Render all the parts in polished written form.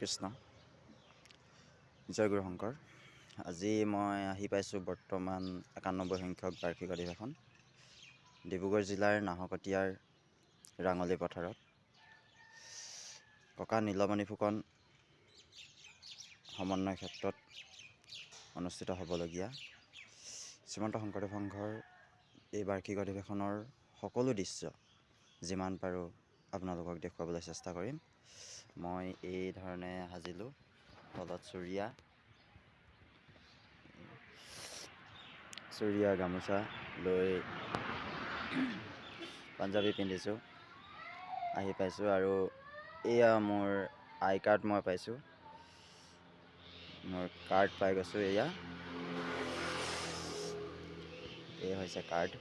কৃষ্ণ জয় গুৰু শংকৰ। আজি মই আহি পাইছোঁ বৰ্তমান 91 সংখ্যক বাৰ্ষিক অধিৱেশন ডিব্ৰুগড় জিলাৰ নাহকটীয়াৰ ৰাঙলী পথাৰত ককা নীলমণি ফুকন সমন্বয় ক্ষেত্ৰত অনুষ্ঠিত হ'বলগীয়া শ্ৰীমন্ত শংকৰদেৱ সংঘৰ এই বাৰ্ষিক অধিৱেশনৰ সকলো দৃশ্য যিমান পাৰোঁ আপোনালোকক দেখুৱাবলৈ চেষ্টা কৰিম। মই এই ধৰণে সাজিলোঁ, তলত চুৰিয়া গামোচা লৈ পাঞ্জাবী পিন্ধিছোঁ, আহি পাইছোঁ। আৰু এয়া মোৰ আই কাৰ্ড মই পাইছোঁ, মোৰ কাৰ্ড পাই গৈছোঁ। এয়া হৈছে কাৰ্ড।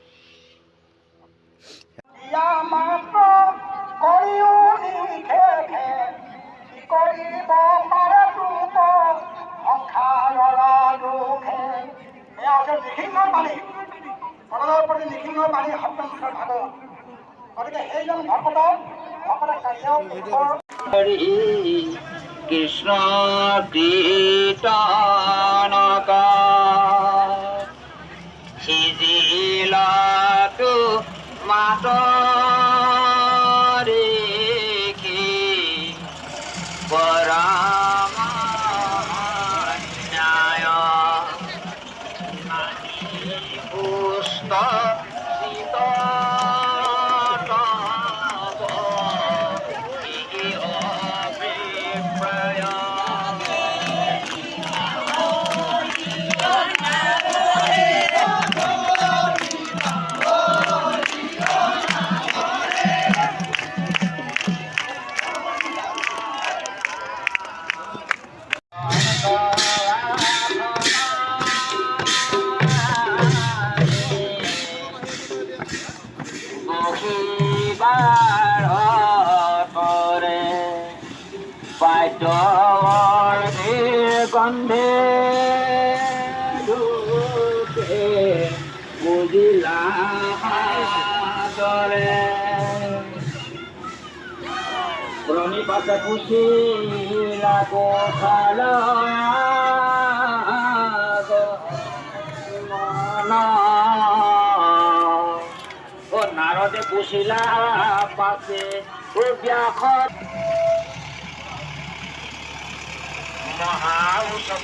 কৃষ্ণ কীৰ্তনকা সিজিলাটো মাতৰিখি পৰমান্যায় পুষ্ট গন্ধে দুখে বুজিলা দৰে পুৰণি পাছে পুচিলা নাৰদে পুচিলা পাছে ব্যাসত মহা উৎসৱ